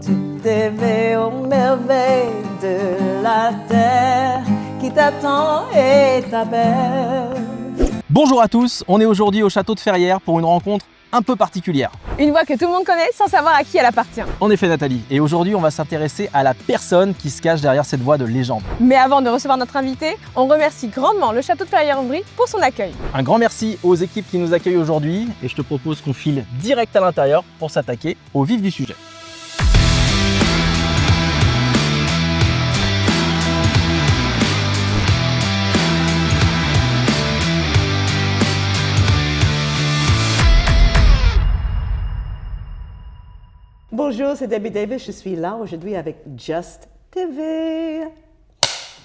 Tout éveille aux merveilles de la terre qui t'attend et t'appelle. Bonjour à tous, on est aujourd'hui au château de Ferrières pour une rencontre un peu particulière. Une voix que tout le monde connaît sans savoir à qui elle appartient. En effet Nathalie, et aujourd'hui on va s'intéresser à la personne qui se cache derrière cette voix de légende. Mais avant de recevoir notre invité, on remercie grandement le château de Ferrières-en-Brie pour son accueil. Un grand merci aux équipes qui nous accueillent aujourd'hui et je te propose qu'on file direct à l'intérieur pour s'attaquer au vif du sujet. Bonjour, c'est Debbie Davis. Je suis là aujourd'hui avec Just TV.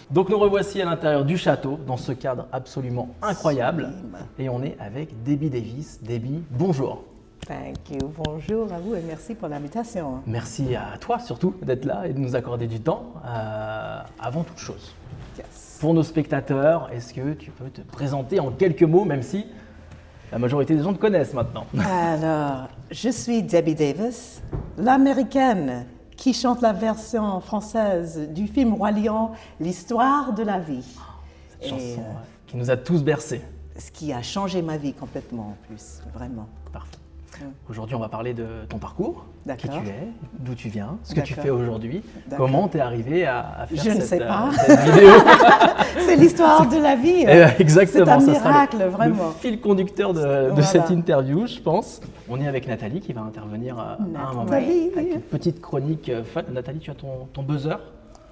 Donc nous revoici à l'intérieur du château, dans ce cadre absolument incroyable. Sublime. Et on est avec Debbie Davis. Debbie, bonjour. Thank you. Bonjour à vous et merci pour l'invitation. Merci à toi surtout d'être là et de nous accorder du temps. Avant toute chose, Yes. pour nos spectateurs, est-ce que tu peux te présenter en quelques mots, même si la majorité des gens te connaissent maintenant? Alors, je suis Debbie Davis, l'américaine qui chante la version française du film Roi Lion, l'histoire de la vie. Cette chanson qui nous a tous bercés. Ce qui a changé ma vie complètement en plus, vraiment. Parfait. Aujourd'hui, on va parler de ton parcours, qui D'accord. tu es, d'où tu viens, ce que tu D'accord. fais aujourd'hui, D'accord. comment tu es arrivé à faire Je ne sais pas. cette vidéo. C'est l'histoire de la vie. Exactement, C'est un ça sera miracle, le vraiment. fil conducteur de Voilà. cette interview, je pense. On est avec Nathalie qui va intervenir à un moment. Nathalie. Avec une petite chronique fun. Nathalie, tu as ton buzzer.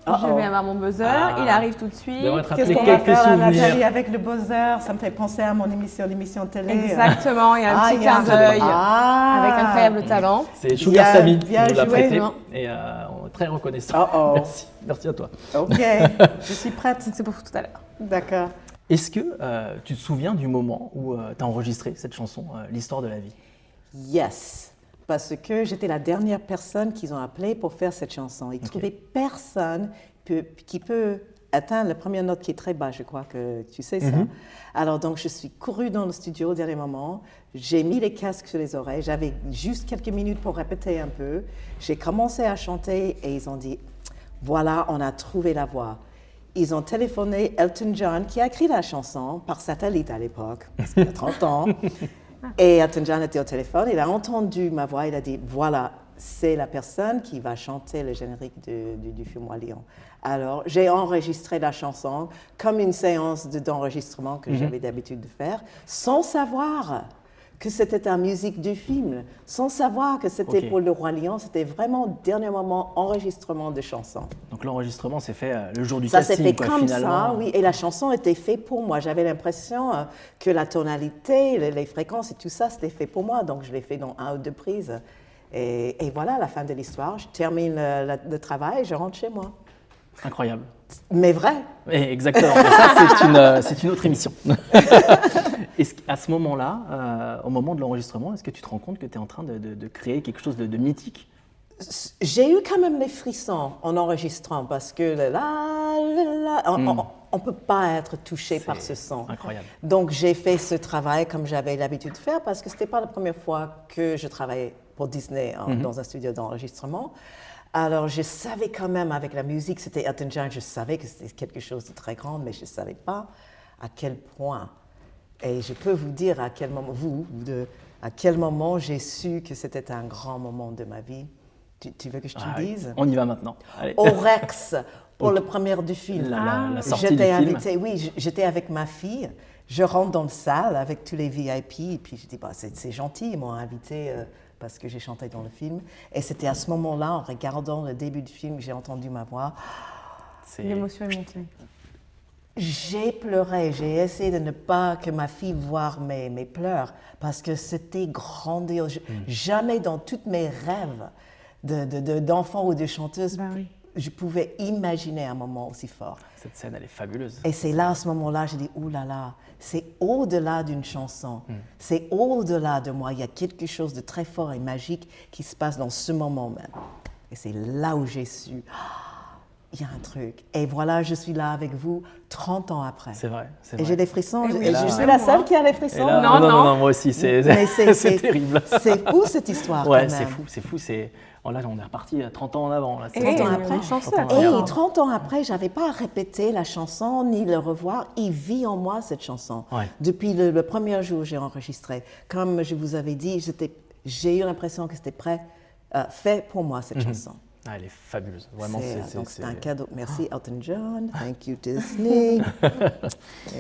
Je vais avoir mon buzzer, il arrive tout de suite. On va te Qu'est-ce rappeler qu'on va quelques faire là, Nathalie, souvenirs. avec le buzzer? Ça me fait penser à mon l'émission de télé. Exactement, il y a un Ah, petit il y a clin d'œil Ah. avec incroyable talent. C'est Sugar Bien- Sammy qui bien nous l'a joué, prêté non. et on est très reconnaissant. Oh, oh. Merci à toi. Ok, je suis prête. C'est pour tout à l'heure. D'accord. Est-ce que tu te souviens du moment où tu as enregistré cette chanson, L'histoire de la vie? Yes, parce que j'étais la dernière personne qu'ils ont appelée pour faire cette chanson. Ils trouvaient personne qui peut atteindre la première note qui est très bas, je crois que tu sais ça. Alors donc je suis courue dans le studio au dernier moment, j'ai mis les casques sur les oreilles, j'avais juste quelques minutes pour répéter un peu. J'ai commencé à chanter et ils ont dit, voilà, on a trouvé la voix. Ils ont téléphoné Elton John, qui a écrit la chanson par satellite à l'époque, parce qu'il y a 30 ans. Et Elton John était au téléphone, il a entendu ma voix, il a dit, voilà, c'est la personne qui va chanter le générique du film Roi Lion. Alors, j'ai enregistré la chanson comme une séance d'enregistrement que j'avais d'habitude de faire, sans savoir que c'était la musique du film, sans savoir que c'était Ok. pour le Roi Lion, c'était vraiment dernier moment enregistrement de chanson. Donc l'enregistrement s'est fait le jour du Ça s'est casting, fait quoi, comme finalement. ça, oui. Et la chanson était faite pour moi. J'avais l'impression que la tonalité, les fréquences et tout ça, c'était fait pour moi. Donc, je l'ai fait dans 1 ou 2 prises. Et voilà, la fin de l'histoire. Je termine le travail et je rentre chez moi. Incroyable. Mais vrai. Exactement. Mais ça, c'est une autre émission. À ce moment-là, au moment de l'enregistrement, est-ce que tu te rends compte que tu es en train de créer quelque chose de mythique? J'ai eu quand même des frissons en enregistrant parce que on ne peut pas être touché par ce son. Incroyable. Donc, j'ai fait ce travail comme j'avais l'habitude de faire parce que ce n'était pas la première fois que je travaillais pour Disney dans un studio d'enregistrement. Alors, je savais quand même, avec la musique, c'était Elton John, je savais que c'était quelque chose de très grand, mais je ne savais pas à quel point. Et je peux vous dire à quel moment, à quel moment j'ai su que c'était un grand moment de ma vie. Tu veux que je te le dise? On y va maintenant. Allez. Au Rex, pour le premier du film. La sortie J'étais du film. invitée, oui, j'étais avec ma fille. Je rentre dans la salle avec tous les VIP, et puis je dis, bah, c'est gentil, ils m'ont invité parce que j'ai chanté dans le film. Et c'était à ce moment-là, en regardant le début du film, que j'ai entendu ma voix. L'émotion est montée. J'ai pleuré, j'ai essayé de ne pas que ma fille voie mes pleurs, parce que c'était grandiose. Jamais dans tous mes rêves d'enfant ou de chanteuse, Oui. je pouvais imaginer un moment aussi fort. Cette scène, elle est fabuleuse. Et c'est là, à ce moment-là, j'ai dit, ouh là là, c'est au-delà d'une chanson, c'est au-delà de moi. Il y a quelque chose de très fort et magique qui se passe dans ce moment même. Et c'est là où j'ai su, il y a un truc. Et voilà, je suis là avec vous 30 ans après. C'est vrai. Et j'ai des frissons. Et oui, Et là, je suis la seule qui a les frissons. Et là, Non, non. moi aussi, c'est Mais terrible. C'est fou cette histoire Ouais, quand même. c'est fou. Oh, là, on est reparti 30 ans en avant. Là, Et 30 ans on après. est chanceux. Et 30 ans après, je n'avais pas à répéter la chanson ni le revoir. Il vit en moi cette chanson. Ouais. Depuis le premier jour où j'ai enregistré. Comme je vous avais dit, j'ai eu l'impression que c'était fait pour moi cette chanson. Ah, elle est fabuleuse. Vraiment, Donc c'est un cadeau. Merci Elton John. Thank you Disney.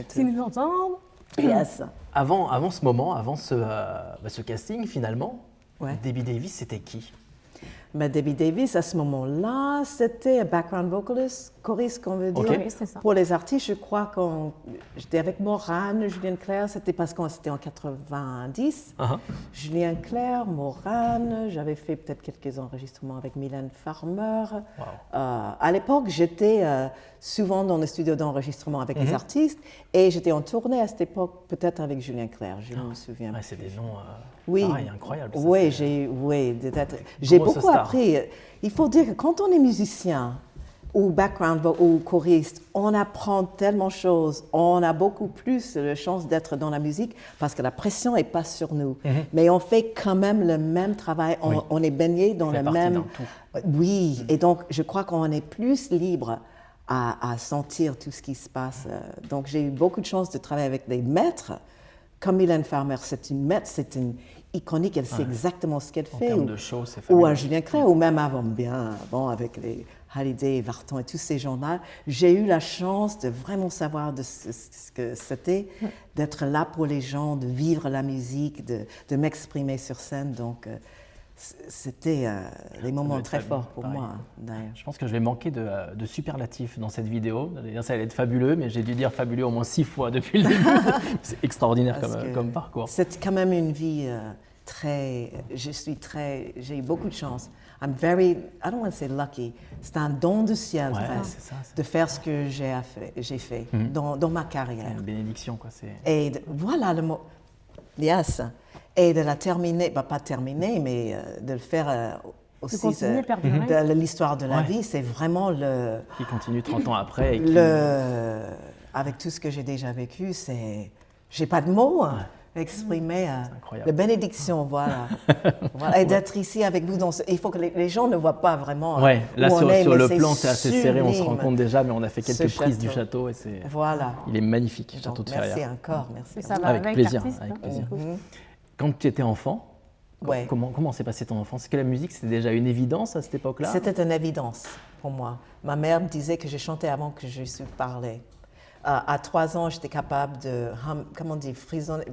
Si nous entendons. Yes. Avant ce moment, avant ce casting, finalement, Ouais. Debbie Davis, c'était qui? Mais Debbie Davis, à ce moment-là, c'était un background vocalist, choriste, qu'on veut dire. Ok. Oui, c'est ça. Pour les artistes, je crois que j'étais avec Morane, Julien Clerc, c'était parce qu'on c'était en 90. Uh-huh. Julien Clerc, Morane, j'avais fait peut-être quelques enregistrements avec Mylène Farmer. Wow. À l'époque, j'étais souvent dans les studios d'enregistrement avec les artistes et j'étais en tournée à cette époque, peut-être avec Julien Clerc, je me souviens. Ouais, c'est des noms Oui, pareils, incroyables. ça, oui, c'est- j'ai Grosse beaucoup star. appris. Il faut dire que quand on est musicien ou ou choriste, on apprend tellement de choses. On a beaucoup plus de chance d'être dans la musique parce que la pression n'est pas sur nous. Mais on fait quand même le même travail. Oui. On est baigné dans fait le partie même. d'un tout. Oui, et donc je crois qu'on est plus libre à sentir tout ce qui se passe. Donc j'ai eu beaucoup de chance de travailler avec des maîtres comme Mylène Farmer. C'est une maître, c'est une iconique, elle sait exactement ce qu'elle En fait. termes Ou- de show, c'est ou fabuleux. à Julien Clerc, ou même avant bien, bon, avec les Hallyday, Vartan et tous ces gens-là, j'ai eu la chance de vraiment savoir de ce que c'était, d'être là pour les gens, de vivre la musique, de m'exprimer sur scène. Donc, c'était des moments être très fabuleux, forts pour pareil. moi, d'ailleurs. Je pense que je vais manquer de superlatifs dans cette vidéo. Ça allait être fabuleux, mais j'ai dû dire fabuleux au moins 6 fois depuis le début. C'est extraordinaire Parce que comme parcours. C'est quand même une vie j'ai eu beaucoup de chance. I don't want to say lucky, c'est un don du ciel Ouais, presque, c'est ça, c'est- de faire ce que j'ai fait dans ma carrière. Une bénédiction, quoi. Et voilà le mot, yes, et de la terminer, pas terminer, mais de le faire aussi, continuer, perdurer. de l'histoire de la Ouais. vie, c'est vraiment Qui continue 30 ans après. Et qui... avec tout ce que j'ai déjà vécu, j'ai pas de mots. Exprimer incroyable. la bénédiction, voilà. Voilà. Et d'être ici avec vous, il faut que les gens ne voient pas vraiment Ouais, là où sur on est, mais le plan, c'est assez serré, on se rend sublime. compte déjà, mais on a fait quelques Ce prises du château. château et c'est. Voilà. Il est magnifique, le Donc, château de merci Ferrières. encore, merci. Et ça va Avec avec plaisir, l'artiste, avec hein, plaisir. du coup. Quand tu étais enfant, Ouais. comment s'est passée ton enfance? Est-ce que la musique, c'était déjà une évidence à cette époque-là? C'était une évidence pour moi. Ma mère me disait que je chantais avant que je suis parler. À 3 ans, j'étais capable de, comment on dit, frissonner.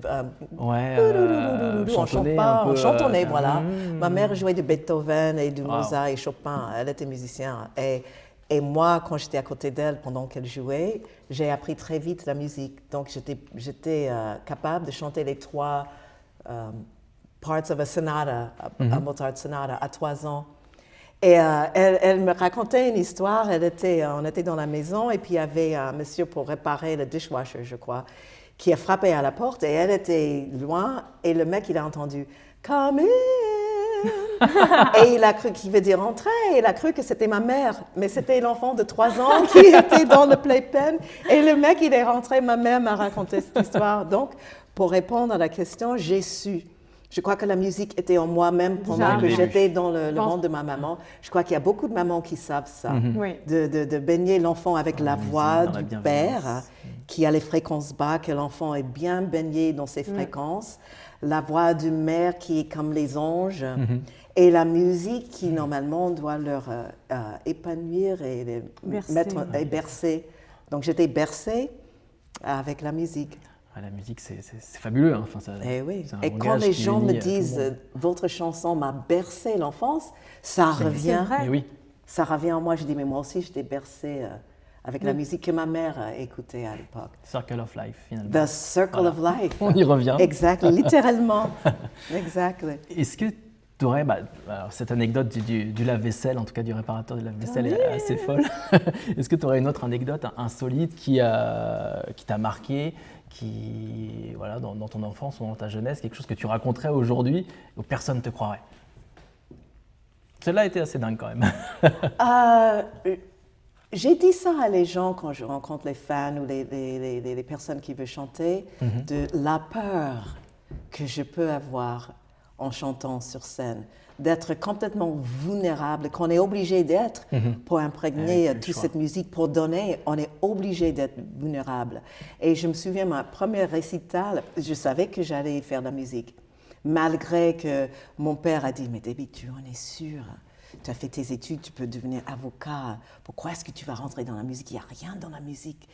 Ouais, On chante chantonner pas, un peu, on chantonnait, faire- voilà. Ma mère jouait de Beethoven et de Wow. Mozart et Chopin. Elle était musicienne. Et moi, quand j'étais à côté d'elle pendant qu'elle jouait, j'ai appris très vite la musique. Donc, j'étais capable de chanter les 3 parts of a sonata, a Mozart sonata, à 3 ans. Et elle me racontait une histoire. On était dans la maison et puis il y avait un monsieur pour réparer le dishwasher, je crois, qui a frappé à la porte et elle était loin et le mec, il a entendu « Come in !» Et il a cru qu'il veut dire « Entrez !» Il a cru que c'était ma mère, mais c'était l'enfant de 3 ans qui était dans le playpen. Et le mec, il est rentré, ma mère m'a raconté cette histoire. Donc, pour répondre à la question, j'ai su. Je crois que la musique était en moi-même pendant que Déjà, j'étais dans le ventre de ma maman. Je crois qu'il y a beaucoup de mamans qui savent ça, Oui. de baigner l'enfant avec la voix dans la du bienveillance. père, qui a les fréquences bas, que l'enfant est bien baigné dans ses fréquences, la voix du mère qui est comme les anges, et la musique qui normalement doit leur épanouir et les Bercer. bercer. Donc j'étais bercée avec la musique. Ah, la musique, c'est fabuleux. Hein. Enfin, Eh oui. c'est un Et quand langage les qui gens me unit tout le disent monde. votre chanson m'a bercé l'enfance, ça revient. vrai. Mais oui, Ça revient en moi. Je dis mais moi aussi j'étais bercée avec la musique que ma mère écoutait à l'époque. Circle of Life, finalement. The Circle of Life. On y revient. Exactly, littéralement. Exactly. Est-ce que tu aurais, alors cette anecdote du lave-vaisselle, en tout cas du réparateur de lave-vaisselle est assez folle. Est-ce que tu aurais une autre anecdote insolite qui t'a marqué, voilà, dans ton enfance ou dans ta jeunesse, quelque chose que tu raconterais aujourd'hui où personne ne te croirait? Celle-là était assez dingue quand même. J'ai dit ça à les gens quand je rencontre les fans ou les personnes qui veulent chanter, de la peur que je peux avoir en chantant sur scène, d'être complètement vulnérable, qu'on est obligé d'être pour imprégner toute cette musique, pour donner, on est obligé d'être vulnérable. Et je me souviens, ma première récital, je savais que j'allais faire de la musique, malgré que mon père a dit, mais Debbie, tu en es sûre? Tu as fait tes études, tu peux devenir avocat. Pourquoi est-ce que tu vas rentrer dans la musique? Il n'y a rien dans la musique.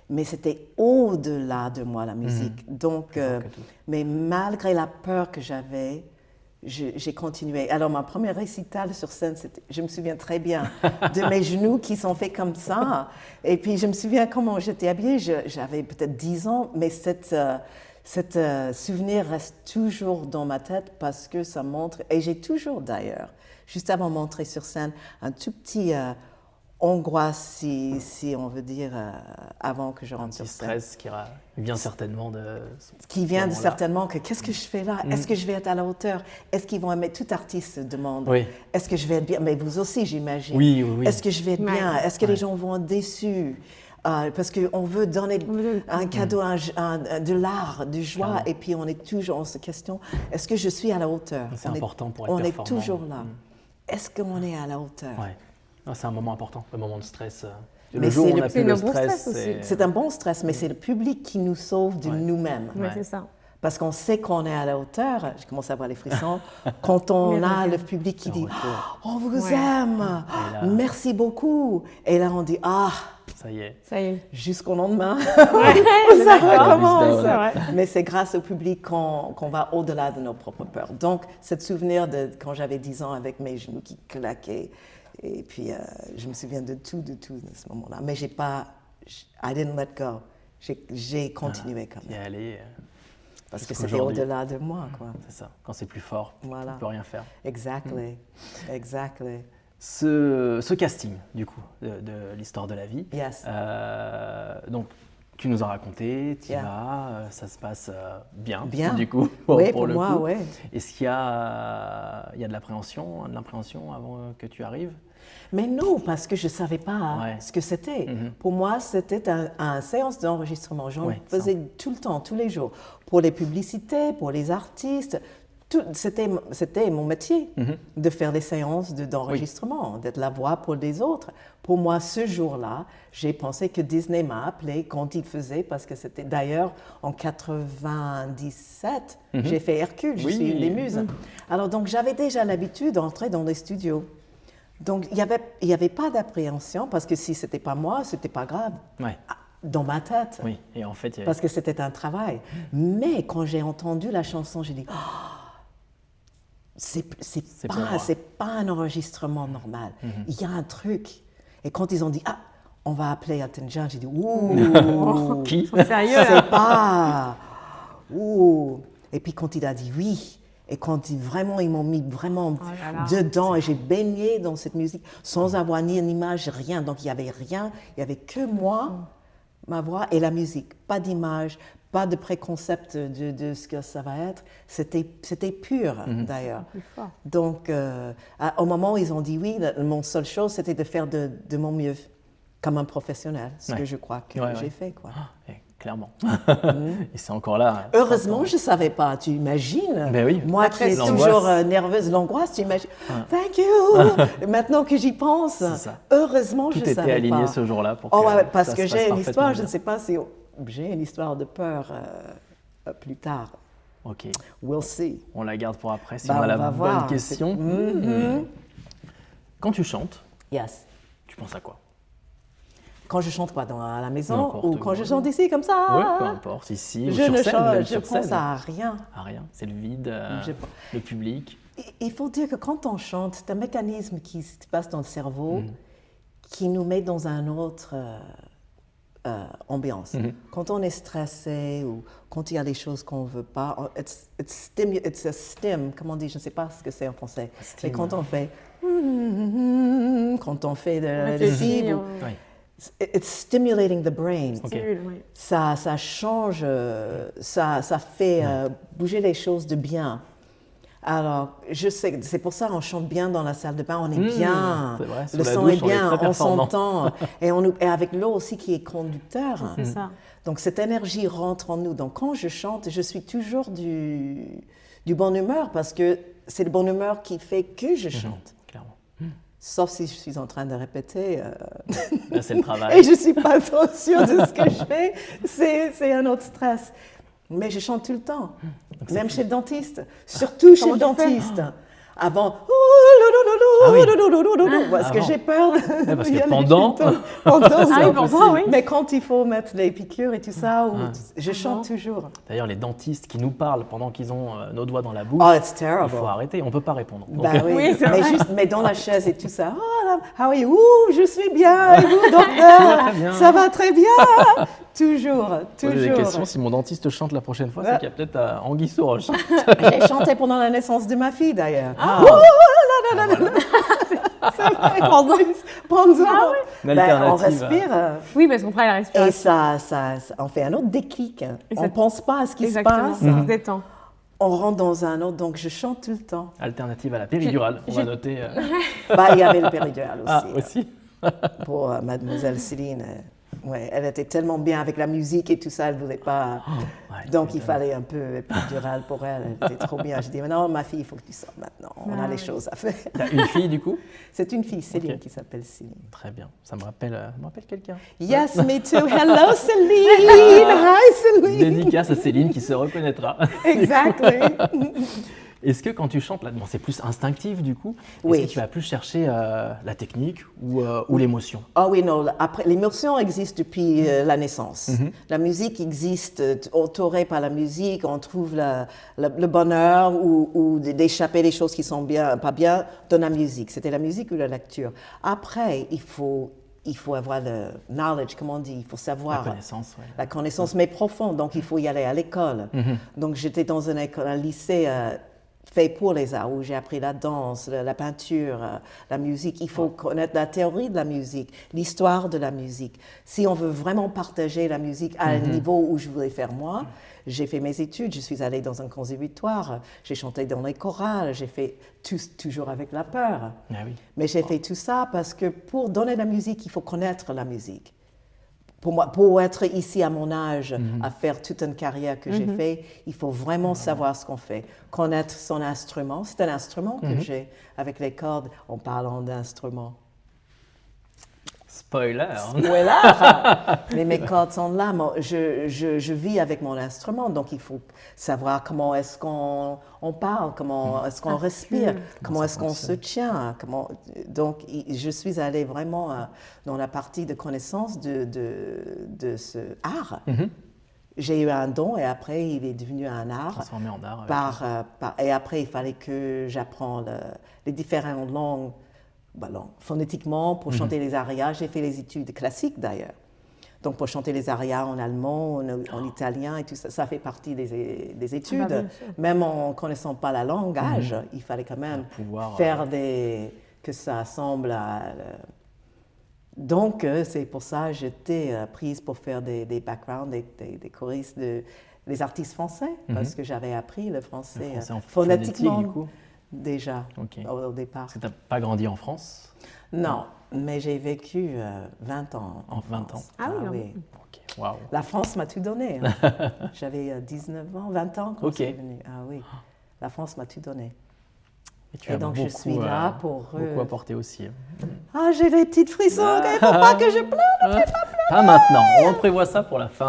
Mais c'était au-delà de moi, la musique. Donc, mais malgré la peur que j'avais, j'ai continué. Alors, ma première récital sur scène, je me souviens très bien de mes genoux qui sont faits comme ça. Et puis, je me souviens comment j'étais habillée. J'avais peut-être 10 ans, mais cet souvenir reste toujours dans ma tête parce que ça montre, et j'ai toujours d'ailleurs, juste avant de montrer sur scène, un tout petit angoisse, si on veut dire, avant que je rentre sur scène. Un petit stress qui vient certainement de... Qui vient certainement que, qu'est-ce que je fais là? Est-ce que je vais être à la hauteur? Est-ce qu'ils vont aimer? Tout artiste se demande. Oui. Est-ce que je vais être bien? Mais vous aussi, j'imagine. Oui. Est-ce que je vais être bien? Est-ce que les gens vont être déçus? Parce qu'on veut donner un cadeau, de l'art, de joie, et puis on est toujours en se question, est-ce que je suis à la hauteur? C'est important pour être performant. On est toujours là. Est-ce qu'on est à la hauteur? C'est un moment important, le moment de stress. Mais le jour où on n'a c'est plus le un bon stress, stress c'est un bon stress, mais c'est le public qui nous sauve de nous-mêmes. Oui, c'est ça. Parce qu'on sait qu'on est à la hauteur, je commence à avoir les frissons, quand on a le public qui dit « On vous aime, là, merci beaucoup ». Et là, on dit « Ah, ça y est. Jusqu'au lendemain, Ouais, ça recommence. c'est vrai. Mais c'est grâce au public qu'on va au-delà de nos propres peurs. Donc, ce souvenir de quand j'avais 10 ans avec mes genoux qui claquaient, et puis je me souviens de tout de ce moment-là. Mais I didn't let go. J'ai continué quand même. Y aller. Parce que c'était au-delà de moi, quoi. C'est ça. Quand c'est plus fort, on ne peut rien faire. Exactly. Ce casting, du coup, de l'histoire de la vie. Yes. Donc, tu nous as raconté, tu y vas, ça se passe bien, du coup, pour le moi, coup. Oui. Est-ce qu'il y a de l'appréhension avant que tu arrives? Mais non, parce que je ne savais pas ce que c'était. Pour moi, c'était une séance d'enregistrement. J'en faisais tout le temps, tous les jours. Pour les publicités, pour les artistes. C'était mon métier de faire des séances d'enregistrement, d'être la voix pour les autres. Pour moi, ce jour-là, j'ai pensé que Disney m'a appelé quand il faisait, parce que c'était d'ailleurs en 97, j'ai fait Hercule, je suis une des muses. Alors donc j'avais déjà l'habitude d'entrer dans les studios. Donc il y avait pas d'appréhension, parce que si c'était pas moi, c'était pas grave. Dans ma tête. Oui, et en fait... Parce que c'était un travail. Mais quand j'ai entendu la chanson, j'ai dit... C'est pas un enregistrement normal. Il y a un truc. Et quand ils ont dit, on va appeler Elton John, j'ai dit, ouh, qui? C'est pas. Ouh. Et puis quand il a dit oui, et quand ils m'ont mis vraiment dedans, et j'ai baigné dans cette musique sans avoir ni une image, rien. Donc il n'y avait rien, il n'y avait que moi, ma voix et la musique. Pas d'image, pas de préconcept de ce que ça va être. C'était pur, d'ailleurs. Donc, au moment où ils ont dit oui, mon seule chose, c'était de faire de mon mieux, comme un professionnel, ce que je crois que j'ai fait, quoi. Clairement. Et c'est encore là. Heureusement, je ne savais pas, tu imagines. Ben oui. Moi qui est toujours nerveuse, l'angoisse, tu imagines. Thank you. Maintenant que j'y pense, heureusement, je ne savais pas. Tout était aligné ce jour-là pour que parce que j'ai une histoire, je ne sais pas si j'ai une histoire de peur plus tard. Ok. We'll see. On la garde pour après si on a la bonne question. Quand tu chantes, tu penses à quoi? Quand je chante quoi, à la maison ou quand je chante ici comme ça? Oui, peu importe, ici ou je sur ne scène. Chante, je pense à rien. À rien, c'est le vide, le public. Il faut dire que quand on chante, c'est un mécanisme qui se passe dans le cerveau qui nous met dans un autre ambiance. Quand on est stressé ou quand il y a des choses qu'on ne veut pas, it's a stim, comment on dit, je ne sais pas ce que c'est en français. Mais quand on fait de cible, it's stimulating the brain. Ça change, ça fait bouger les choses de bien. Alors, je sais, c'est pour ça qu'on chante bien dans la salle de bain, on est bien, c'est vrai, sous le la son douche, est on est bien, très on performant. s'entend, et avec l'eau aussi qui est conducteur. C'est ça. Donc cette énergie rentre en nous. Donc quand je chante, je suis toujours du bon humeur parce que c'est le bon humeur qui fait que je chante. Clairement. Sauf si je suis en train de répéter. Là, c'est le travail. Et je ne suis pas trop sûre de ce que je fais. C'est un autre stress. Mais je chante tout le temps. Même chez le dentiste. Surtout chez le dentiste. Avant, parce que j'ai peur. Parce que pendant, oui. Mais quand il faut mettre les piqûres et tout ça, je chante toujours. D'ailleurs, les dentistes qui nous parlent pendant qu'ils ont nos doigts dans la bouche, Oh, it's terrible. il faut arrêter, on ne peut pas répondre. Donc, Bah oui, Oui, c'est mais, vrai. mais dans la chaise et tout ça. Oh, how are you? Je suis bien. Et vous, docteur? Ça va très bien. Toujours. poser des questions. Si mon dentiste chante la prochaine fois, c'est qu'il y a peut-être anguille sous roche. J'ai chanté pendant la naissance de ma fille d'ailleurs. C'est vrai, pendant. Une Ben, on alternative. respire. Oui, parce qu'on fera la Et respiration. ça on fait un autre déclic. Et On ça- ne pense pas à ce qui se Exactement, passe. ça se détend. On rentre dans un autre, donc je chante tout le temps. Alternative à la péridurale. On va noter. Bah, il y avait le péridurale aussi. Ah, aussi. Pour mademoiselle Céline. Ouais, elle était tellement bien avec la musique et tout ça, elle ne voulait pas. Ouais, Donc il fallait un peu péridurale pour elle. Elle était trop bien. Je dis, mais non, ma fille, il faut que tu sortes maintenant. On a les choses à faire. T'as une fille, du coup? C'est une fille, Céline, Ok. qui s'appelle Céline. Très bien. Ça me rappelle quelqu'un. Yes, me too. Hello, Céline. Hi, Céline. Dédicace à Céline qui se reconnaîtra. Exactly. Est-ce que quand tu chantes, là, bon, c'est plus instinctif du coup, Oui. est-ce que tu vas plus chercher la technique ou l'émotion? Ah oui, non, après, l'émotion existe depuis la naissance. La musique existe, entourée par la musique, on trouve le bonheur ou d'échapper des choses qui sont bien, pas bien dans la musique. C'était la musique ou la lecture. Après, il faut avoir le knowledge, comme on dit, il faut savoir. La connaissance, ouais. La connaissance, mais profonde, donc il faut y aller à l'école. Donc j'étais dans un lycée fait pour les arts, où j'ai appris la danse, la peinture, la musique. Il faut connaître la théorie de la musique, l'histoire de la musique. Si on veut vraiment partager la musique à un niveau où je voulais faire moi, j'ai fait mes études, je suis allée dans un conservatoire, j'ai chanté dans les chorales, j'ai fait toujours avec la peur. Ah oui. Mais j'ai fait tout ça parce que pour donner la musique, il faut connaître la musique. Pour moi, pour être ici à mon âge, à faire toute une carrière que j'ai fait, il faut vraiment savoir ce qu'on fait, connaître son instrument. C'est un instrument que j'ai avec les cordes, en parlant d'instrument. Spoiler. Voilà. Mais mes cordes sont là. Moi, je vis avec mon instrument, donc il faut savoir comment est-ce qu'on parle, comment est-ce qu'on respire, comment est-ce qu'on se tient. Donc, je suis allée vraiment dans la partie de connaissance de ce art. J'ai eu un don et après, il est devenu un art. Transformé en art. Et après, il fallait que j'apprenne les différentes langues. Phonétiquement, pour chanter les arias, j'ai fait les études classiques d'ailleurs. Donc pour chanter les arias en allemand, en italien et tout ça, ça fait partie des études. bien sûr. Même en connaissant pas la langage, il fallait quand même pouvoir, faire que ça semble à... Donc c'est pour ça que j'étais prise pour faire des backgrounds, des choristes, des artistes français, parce que j'avais appris le français, Le français en phonétiquement. phonétique, du coup. Déjà, Ok. au départ. Parce que tu n'as pas grandi en France? Non, mais j'ai vécu 20 ans. En 20 ans. France. Ah oui, oui. Ok, waouh. La France m'a tout donné. Hein. J'avais 19 ans, 20 ans quand Ok. je suis venue. Ah oui, la France m'a tout donné. tu Et as donc je suis là pour... beaucoup apporté aussi. Ah, j'ai des petites frissons, il ne faut pas que je pleure. Pas maintenant, on prévoit ça pour la fin.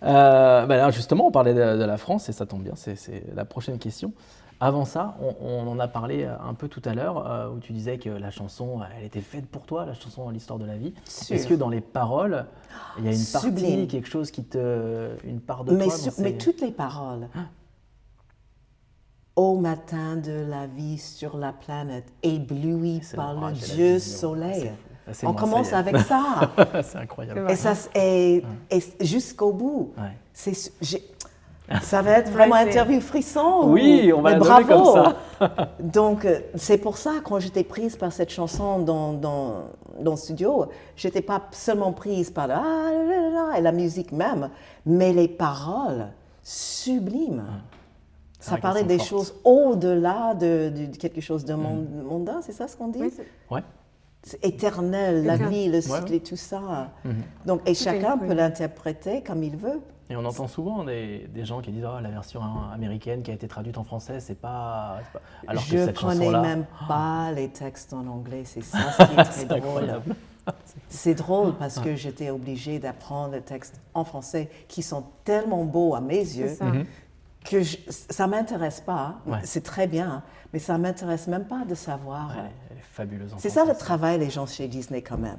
Alors justement, on parlait de la France et ça tombe bien, c'est la prochaine question. Avant ça, on en a parlé un peu tout à l'heure, où tu disais que la chanson, elle était faite pour toi, la chanson L'histoire de la vie. Sûr. Est-ce que dans les paroles, il y a une partie, Sublime. quelque chose une part de toi Mais toutes les paroles. Au matin de la vie sur la planète, ébloui C'est par le l'orage et la Dieu vision. soleil. Ah, c'est On moi, commence ça y est. avec ça. C'est incroyable. Et jusqu'au bout. Ouais. Ça va être vraiment c'est- interview frisson. Oui, on va mais la donner bravo. comme ça. Donc, c'est pour ça, quand j'étais prise par cette chanson dans le studio, je n'étais pas seulement prise par et la musique même, mais les paroles sublimes. Ça vrai parlait qu'elles des sont fortes. choses au-delà de quelque chose de mondain, c'est ça ce qu'on dit? Oui, Ouais. C'est éternel, la Exact. vie, le cycle Ouais. et tout ça. Mhm. Donc, et chacun oui. peut l'interpréter comme il veut. Et on entend souvent des gens qui disent oh, la version américaine qui a été traduite en français, c'est pas... Alors que Je cette connais chanson-là, même pas les textes en anglais, c'est ça ce qui est très c'est drôle. incroyable. C'est drôle parce que j'étais obligée d'apprendre les textes en français qui sont tellement beaux à mes C'est yeux ça. que ça ne m'intéresse pas. Ouais. C'est très bien, mais ça ne m'intéresse même pas de savoir. Elle est fabuleuse en C'est ça le français. travail des gens chez Disney quand même.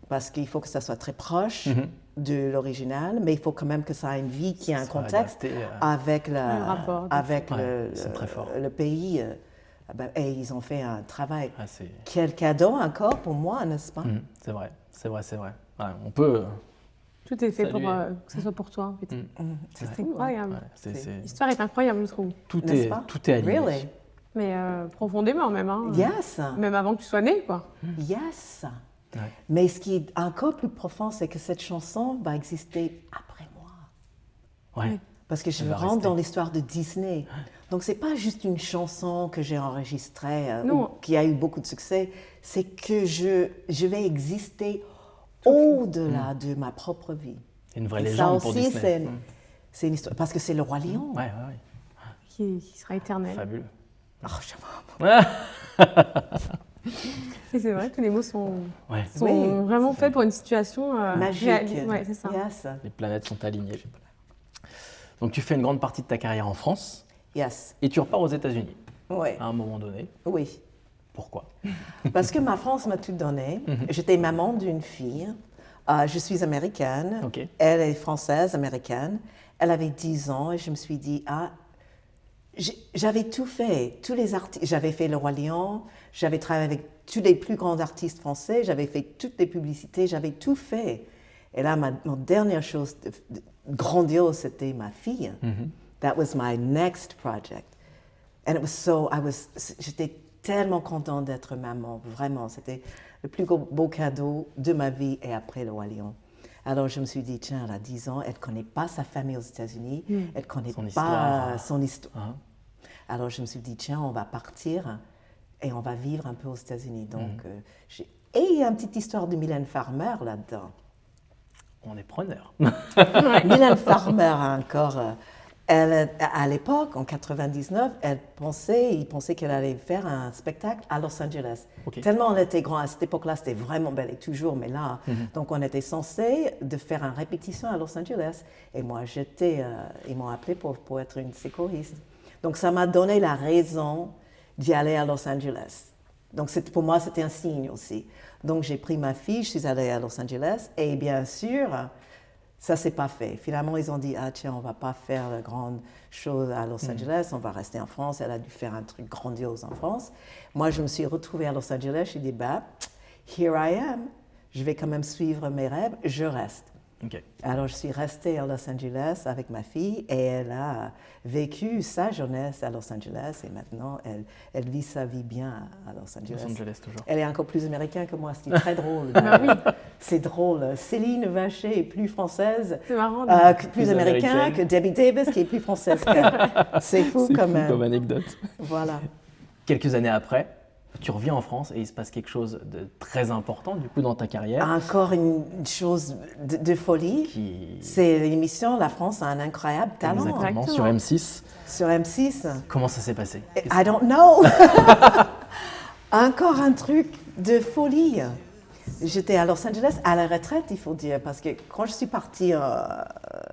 Parce qu'il faut que ça soit très proche de l'original, mais il faut quand même que ça ait une vie qui ait un soit contexte adapté, avec, Le rapport. avec Ouais, ils sont très forts. le pays. Et ils ont fait un travail. Ah, c'est Quel cadeau encore pour moi, n'est-ce pas? c'est vrai, c'est vrai, c'est vrai. Ouais, on peut... Tout est fait pour Saluer. Que ce soit pour toi. En fait. C'est C'est incroyable. ouais, L'histoire est incroyable, je trouve. N'est-ce pas? tout est aligné. Really? Mais profondément même. Hein. Yes. Même avant que tu sois né, quoi. Yes. Ouais. Mais ce qui est encore plus profond, c'est que cette chanson va exister après moi. Ouais. Parce que je Elle va rentre rester. dans l'histoire de Disney. Donc, c'est pas juste une chanson que j'ai enregistrée Non. ou qui a eu beaucoup de succès. C'est que je vais exister au-delà de ma propre vie. C'est une vraie Et ça légende pour aussi, Disney. c'est une histoire. Parce que c'est le Roi Lion. Ouais, ouais, Qui sera éternel. fabuleux. Oh, j'aime. Et c'est vrai, tous les mots sont Ouais. Oui. vraiment faits pour une situation Magique. réaliste. Ouais, c'est ça. Yes. Les planètes sont alignées. Donc tu fais une grande partie de ta carrière en France Yes. et tu repars aux États-Unis Oui. à un moment donné. Oui. Pourquoi? Parce que ma France m'a tout donné. J'étais maman d'une fille. Je suis américaine. Ok. Elle est française, américaine. Elle avait 10 ans et je me suis dit, j'avais tout fait. Tous les artistes. J'avais fait Le Roi Lion. J'avais travaillé avec tous les plus grands artistes français. J'avais fait toutes les publicités. J'avais tout fait. Et là, ma dernière chose grandiose, c'était ma fille. That was my next project. And it was j'étais tellement contente d'être maman, vraiment. C'était le plus beau cadeau de ma vie et après le Roi Lion. Alors je me suis dit, tiens, elle a 10 ans, elle ne connaît pas sa famille aux États-Unis, elle ne connaît Son pas histoire. son histoire. Hein? Alors je me suis dit, tiens, on va partir et on va vivre un peu aux États-Unis. Donc, et il y a une petite histoire de Mylène Farmer là-dedans. On est preneur. Mylène Farmer encore, elle, à l'époque, en 99, il pensait qu'elle allait faire un spectacle à Los Angeles. Ok. Tellement on était grand à cette époque-là, c'était vraiment belle et toujours, mais là, donc on était censé de faire une répétition à Los Angeles. Et moi, ils m'ont appelé pour être une choriste. Donc ça m'a donné la raison d'y aller à Los Angeles. Donc pour moi, c'était un signe aussi. Donc j'ai pris ma fille, je suis allée à Los Angeles et bien sûr, ça s'est pas fait. Finalement, ils ont dit, ah tiens, on va pas faire la grande chose à Los Angeles, on va rester en France. Elle a dû faire un truc grandiose en France. Moi, je me suis retrouvée à Los Angeles, j'ai dit, bah, here I am. Je vais quand même suivre mes rêves, je reste. Ok. Alors, je suis restée à Los Angeles avec ma fille et elle a vécu sa jeunesse à Los Angeles et maintenant, elle vit sa vie bien à Los Angeles. Los Angeles toujours. Elle est encore plus américaine que moi, c'est très drôle. Bah oui. C'est drôle. Céline Vacher est plus française, C'est marrant. plus américaine américaine. que Debbie Davis qui est plus française qu'elle. C'est fou C'est quand fou même. comme anecdote. Voilà. Quelques années après, tu reviens en France et il se passe quelque chose de très important du coup dans ta carrière. Encore une chose de folie. Qui... C'est l'émission La France a un incroyable talent Exactement, sur Exactement. M6. sur M6. Comment ça s'est passé? I don't know. Encore un truc de folie. J'étais à Los Angeles à la retraite, il faut dire, parce que quand je suis partie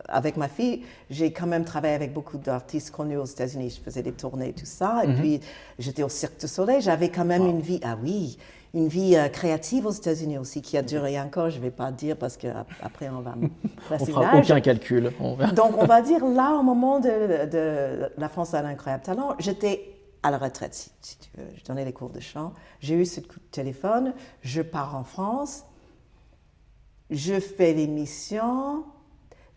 avec ma fille, j'ai quand même travaillé avec beaucoup d'artistes connus aux États-Unis. Je faisais des tournées et tout ça. Et puis, j'étais au Cirque du Soleil. J'avais quand même une vie, une vie créative aux États-Unis aussi, qui a duré encore, je ne vais pas dire, parce qu'après, on va me On placer fera l'âge. aucun calcul. On verra. Donc, on va dire, là, au moment de La France a un incroyable talent, j'étais à la retraite, si tu veux. Je donnais les cours de chant. J'ai eu ce coup de téléphone. Je pars en France. Je fais l'émission.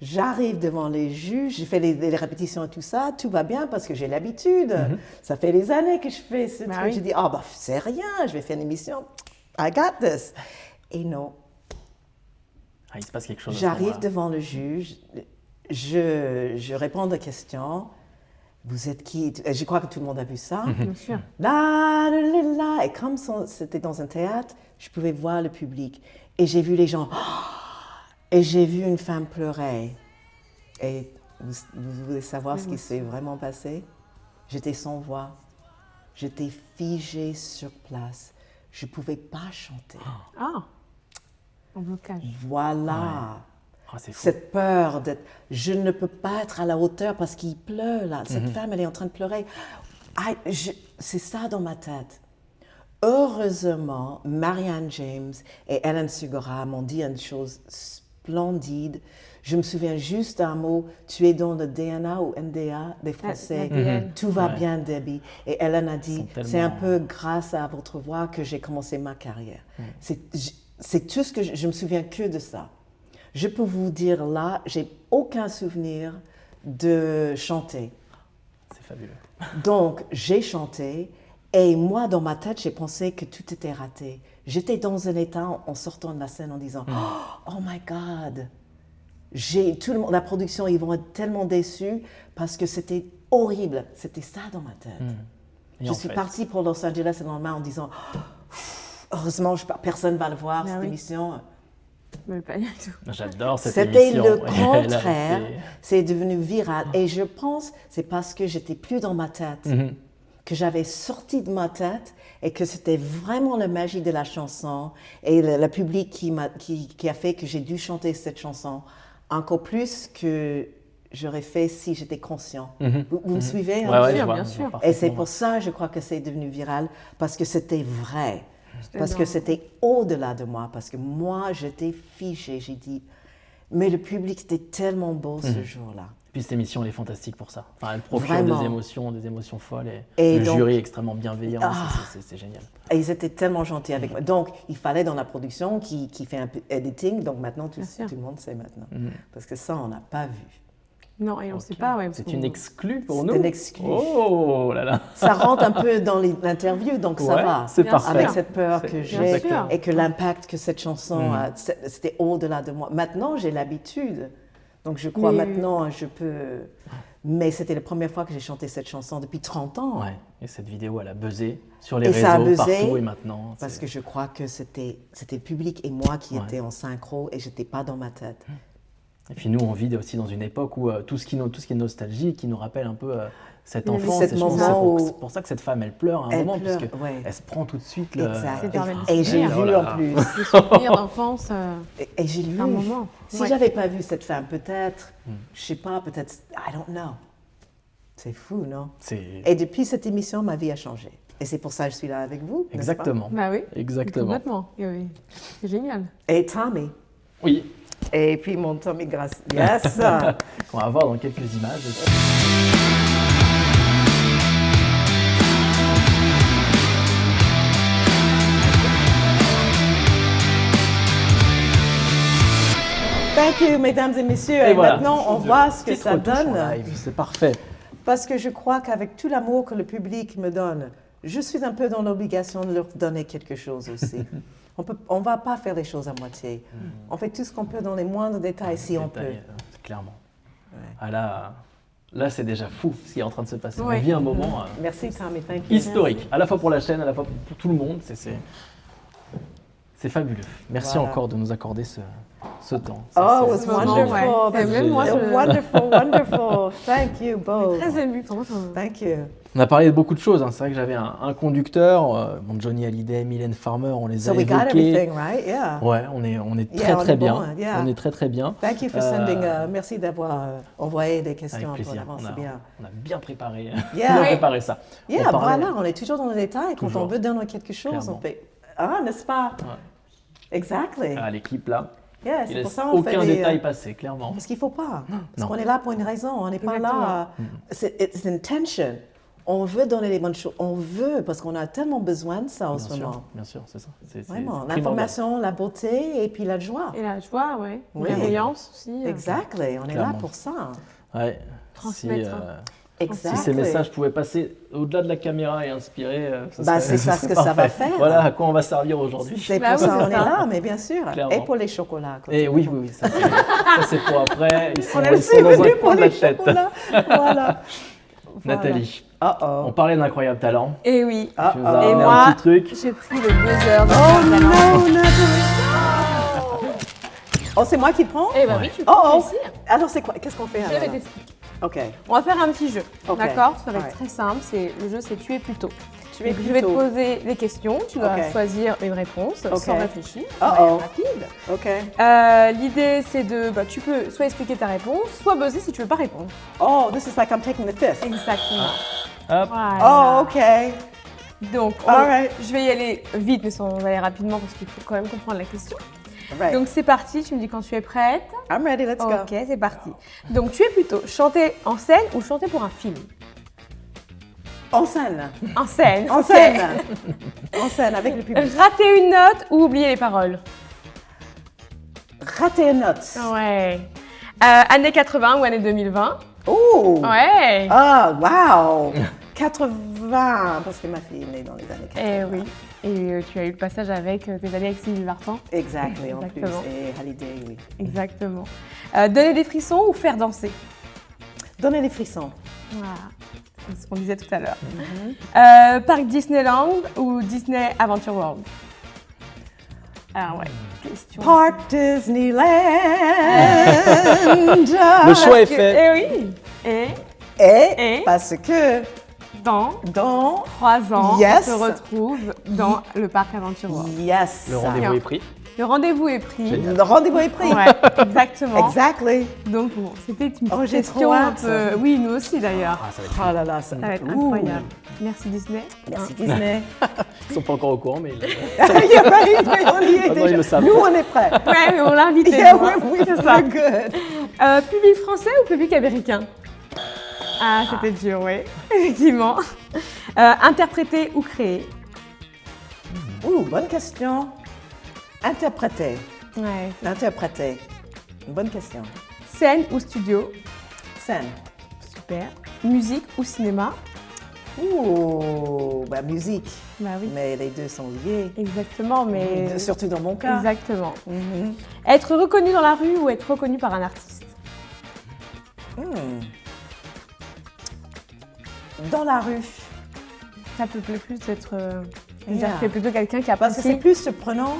J'arrive devant les juges. Je fais les répétitions et tout ça. Tout va bien parce que j'ai l'habitude. Ça fait des années que je fais ce Bah truc. oui. Je dis, c'est rien. Je vais faire une émission. I got this. Et non. Ah, il se passe quelque chose. à ce J'arrive moment-là. devant le juge, je réponds aux questions vous êtes qui? Je crois que tout le monde a vu ça. Bien sûr. Là, là, là, là. Et comme c'était dans un théâtre, je pouvais voir le public. Et j'ai vu les gens. Et j'ai vu une femme pleurer. Et vous voulez savoir ce qui s'est vraiment passé? J'étais sans voix. J'étais figée sur place. Je ne pouvais pas chanter. Ah, en blocage. Voilà. Ah, c'est fou. Cette peur d'être... Je ne peux pas être à la hauteur parce qu'il pleut, là. Cette femme, elle est en train de pleurer. Ah, c'est ça dans ma tête. Heureusement, Marianne James et Hélène Segura m'ont dit une chose splendide. Je me souviens juste d'un mot. Tu es dans le DNA ou NDA des Français. Tout va bien, Debbie. Et Hélène a dit, c'est un peu grâce à votre voix que j'ai commencé ma carrière. C'est tout ce que je me souviens que de ça. Je peux vous dire là, j'ai aucun souvenir de chanter. C'est fabuleux. Donc, j'ai chanté et moi, dans ma tête, j'ai pensé que tout était raté. J'étais dans un état en sortant de la scène en disant « Oh my God !» Tout le monde, la production, ils vont être tellement déçus parce que c'était horrible. C'était ça dans ma tête. Je suis partie pour Los Angeles le lendemain en disant « Heureusement, personne ne va le voir, cette émission. » Mais pas du tout. J'adore cette C'était émission. le contraire. C'est devenu viral. Et je pense c'est parce que j'étais plus dans ma tête, que j'avais sorti de ma tête et que c'était vraiment la magie de la chanson et le public qui a fait que j'ai dû chanter cette chanson encore plus que j'aurais fait si j'étais conscient. Vous me suivez? Bien sûr. Et c'est pour ça, je crois que c'est devenu viral, parce que c'était vrai. Parce que c'était au-delà de moi, parce que moi, j'étais figée. J'ai dit, mais le public était tellement beau ce jour-là. Puis cette émission, elle est fantastique pour ça. Enfin, elle procure des émotions folles. Et le donc, jury est extrêmement bienveillant. C'est génial. Et ils étaient tellement gentils avec moi. Donc, il fallait dans la production qui fait un peu editing. Donc maintenant, tout le monde sait maintenant. Parce que ça, on n'a pas vu. Non, et on ne sait pas. Ouais, c'est une exclue pour nous. C'est une exclue. Oh là là. Ça rentre un peu dans l'interview, donc ça va. C'est parfait. Avec cette peur que j'ai sûr. et que l'impact que cette chanson a, c'était au-delà de moi. Maintenant, j'ai l'habitude. Donc je crois maintenant, je peux... Mais c'était la première fois que j'ai chanté cette chanson depuis 30 ans. Ouais. Et cette vidéo, elle a buzzé sur les réseaux, partout et maintenant. Parce que je crois que c'était le public et moi qui étaient en synchro et je n'étais pas dans ma tête. Et puis nous, on vit aussi dans une époque où tout ce qui est nostalgie, qui nous rappelle un peu cette enfance. C'est pour ça que cette femme, elle pleure à un moment, parce qu'elle se prend tout de suite le... Exact. Et j'ai vu en plus. Des souvenirs d'enfance. Et j'ai lu. Un moment. Si j'avais pas vu cette femme, peut-être, je sais pas, peut-être, I don't know. C'est fou, non? Et depuis cette émission, ma vie a changé. Et c'est pour ça que je suis là avec vous. Exactement. Bah oui. Exactement. Complètement. Oui. C'est génial. Et Tommy. Oui. Et puis mon Tommy Grace. Yes! On va voir dans quelques images. Thank you, mesdames et messieurs. Et voilà. maintenant, on voit ce que ça donne. C'est parfait. Parce que je crois qu'avec tout l'amour que le public me donne, je suis un peu dans l'obligation de leur donner quelque chose aussi. On ne va pas faire les choses à moitié. On fait tout ce qu'on peut dans les moindres détails, si on peut. Clairement. Ouais. Ah là, c'est déjà fou ce qui est en train de se passer. On vit un moment Merci, Tommy. Thank you. Historique, à la fois pour la chaîne, à la fois pour tout le monde. C'est fabuleux. Merci encore de nous accorder ce temps. Oh, it was wonderful. Même moi, Wonderful. Thank you both. Très émue pour moi. Thank you. On a parlé de beaucoup de choses. C'est vrai que j'avais un conducteur, Johnny Hallyday, Mylène Farmer, on les a So we got évoqués. everything, right? Yeah. Ouais, on est très bien. Bon, yeah. On est très bien. Thank you for sending. Merci d'avoir envoyé des questions. Avec plaisir. C'est bien. On a bien préparé, Yeah. ça. Yeah, voilà, on est toujours dans le détail. Quand on veut donner quelque chose, Clairement. on fait. Ah, n'est-ce pas? Ouais. Exactly. L'équipe là, Yeah, il c'est laisse pour ça qu'on fait aucun détail passer, clairement. Parce qu'il ne faut pas. Parce Non. qu'on est là pour une raison. On n'est pas là. C'est intention. On veut donner les bonnes choses. On veut, parce qu'on a tellement besoin de ça en ce moment. Bien sûr, c'est ça. C'est Vraiment. primordial. L'information, la beauté et puis la joie. Et la joie, oui. Oui. La bienveillance aussi. Exactly. On est là Clairement. pour ça. Ouais. Transmettre. Si ces messages pouvaient passer au-delà de la caméra et inspirer, c'est ça ce que ça va faire. Voilà à quoi on va servir aujourd'hui. C'est pour ça qu'on est là, mais bien sûr. Clairement. Et pour les chocolats. Et oui, ça c'est pour après. Ils sont On est dans un venu coin pour de la les tête. chocolats. Voilà. Voilà. Nathalie, Uh-oh. on parlait d'Incroyable Talent. Et oui. Tu nous as Uh-oh. Et amené moi, un petit truc. j'ai pris le buzzer de Oh Talent. non, Nathalie! Oh, c'est moi qui prends? Eh ben Ouais. oui, tu peux réussir. Alors, c'est quoi? Qu'est-ce qu'on fait Je alors? vais t'expliquer. OK. On va faire un petit jeu, Ok. d'accord? Ça va être Alright. très simple. Le jeu, c'est tu es plutôt. Tu es Donc, je vais te plutôt. poser des questions. Tu dois Ok. choisir une réponse Ok. sans réfléchir. Uh-oh. Rapide. OK. L'idée, c'est de, tu peux soit expliquer ta réponse, soit buzzer si tu veux pas répondre. Oh, this is like I'm taking the fifth. Exactement. Hop. Voilà. Oh, OK. Donc, Alright. je vais y aller vite, mais on va aller rapidement parce qu'il faut quand même comprendre la question. Right. Donc, c'est parti. Tu me dis quand tu es prête. I'm ready, let's go. Ok, c'est parti. Donc, tu es plutôt chanter en scène ou chanter pour un film? En scène. En scène. En ok. scène. En scène, avec le public. Rater une note ou oublier les paroles? Rater une note. Ouais. Année 80 ou année 2020? Oh! Ouais. Ah, wow! 80, parce que ma fille est née dans les années 80. Eh oui. Et tu as eu le passage avec tes amis avec Sylvie Vartan? Exactly, en plus. Exactement. Et Hallyday, oui. Exactement. Donner des frissons ou faire danser? Donner des frissons. Voilà. C'est ce qu'on disait tout à l'heure. Parc Disneyland ou Disney Adventure World? Ah ouais, question. Park Disneyland. Le choix est fait. Eh oui. Et Et parce que dans dans 3 ans, Yes. on se retrouve dans le parc Adventure World. Yes. Le rendez-vous est pris. Le rendez-vous est pris. Génial. Le rendez-vous est pris. Ouais, exactement. Exactly. Donc bon, c'était une Oh, petite j'ai trop question un hâte. peu. Oui, nous aussi d'ailleurs. Ah, ça va être Oh là là, Ça va être Ouh. incroyable. Merci Disney. Merci Disney. Ils sont pas encore au courant, mais Il y a pas eu, mais on y est Maintenant, déjà. ils le savent. Nous, on est prêts. Ouais, mais on l'a invité. Yeah, tu vois. we C'est ça. we're good. Public français ou public américain? Ah, c'était dur, oui. Effectivement. Interpréter ou créer? Ouh, bonne question. Interpréter. Ouais. Interpréter. Bonne question. Scène ou studio? Scène. Super. Musique ou cinéma? Ouh, bah musique. Bah oui. Mais les deux sont liés. Exactement, mais. Surtout dans mon cas. Exactement. Être reconnu dans la rue ou être reconnu par un artiste? Hmm. Dans la rue. Ça peut plus d'être. Yeah. C'est plutôt quelqu'un qui a Parce que c'est appris. plus surprenant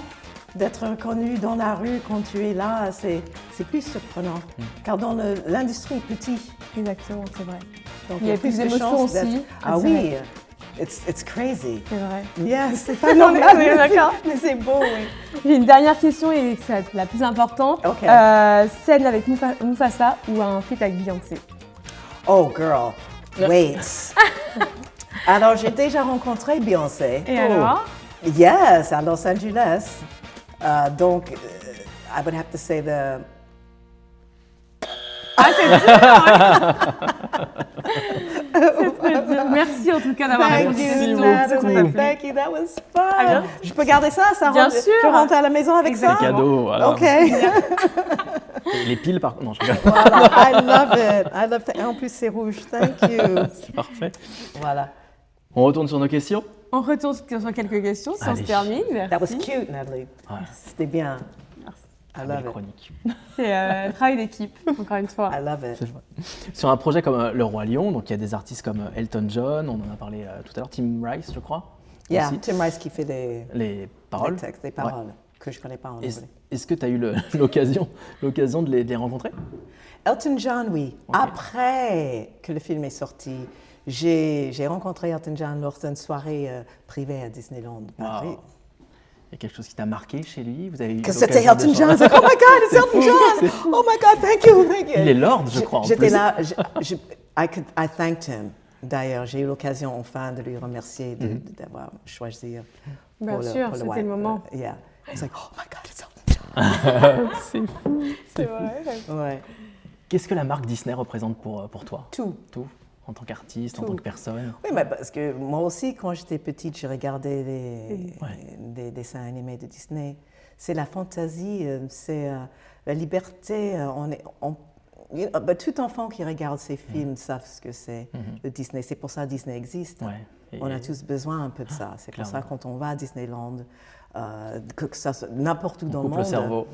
d'être reconnu dans la rue quand tu es là. C'est plus surprenant. Car dans l'industrie est petite. Exactement, c'est vrai. Donc Il y a plus de d'émotions chances d'être- aussi. Ah c'est oui. vrai. It's crazy. C'est vrai. Yes, c'est pas normal. On est d'accord. Mais c'est beau, oui. J'ai une dernière question et c'est la plus importante. Ok. Scène avec Mufasa ou un feat avec Beyoncé? Oh, girl. Wait. Alors, j'ai déjà rencontré Beyoncé. Et alors? Yes, à Los Angeles. Donc, I would have to say the... C'est très dur. Merci en tout cas d'avoir Thank répondu. you, beaucoup. Natalie. Thank you, that was fun. bien. Je peux garder ça? Bien rentre- sûr. Je rentre à la maison avec ça? Exactement. cadeau. Voilà. OK. Les piles, par contre. Non, je rigole. Voilà, I love it. I love it. En plus, c'est rouge. Thank you. C'est parfait. Voilà. On retourne sur nos questions. On retourne sur quelques questions si on Allez. se termine. Merci. That was cute, Natalie. Ouais. C'était bien. I Belle love it. chronique. C'est un travail d'équipe, encore une fois. I love it. C'est vrai. Sur un projet comme Le Roi Lion, donc il y a des artistes comme Elton John, on en a parlé tout à l'heure, Tim Rice, je crois. Yeah, aussi. Tim Rice qui fait des paroles. textes, des paroles que je ne connais pas en anglais. Est-ce que tu as eu l'occasion de les rencontrer? Elton John, oui. Ok. Après que le film est sorti, j'ai rencontré Elton John lors d'une soirée privée à Disneyland Paris. Wow. Il y a quelque chose qui t'a marqué chez lui? Vous avez eu Que c'était l'occasion Elton John. d'échanger? C'est like, oh my God, it's Elton c'est John. Oh my God, thank you, thank you. Il est Lord, je crois, en J'étais plus. là, I thanked him. D'ailleurs, j'ai eu l'occasion enfin de lui remercier d'avoir choisi Bien pour sûr, pour c'était White- le moment. Yeah. It's like, oh my God, it's Elton John. C'est fou. C'est vrai. Ouais. Qu'est-ce que la marque Disney représente pour toi? Tout. Tout. En tant qu'artiste, en Tout. tant que personne? Oui, mais parce que moi aussi, quand j'étais petite, je regardais Ouais. des dessins animés de Disney. C'est la fantaisie, c'est la liberté. Tout enfant qui regarde ces films savent ce que c'est, le Disney. C'est pour ça que Disney existe. Ouais. Et- On a tous besoin un peu de ça. C'est pour ça clairement. quand on va à Disneyland, que ça soit n'importe où dans le coupe monde, le cerveau.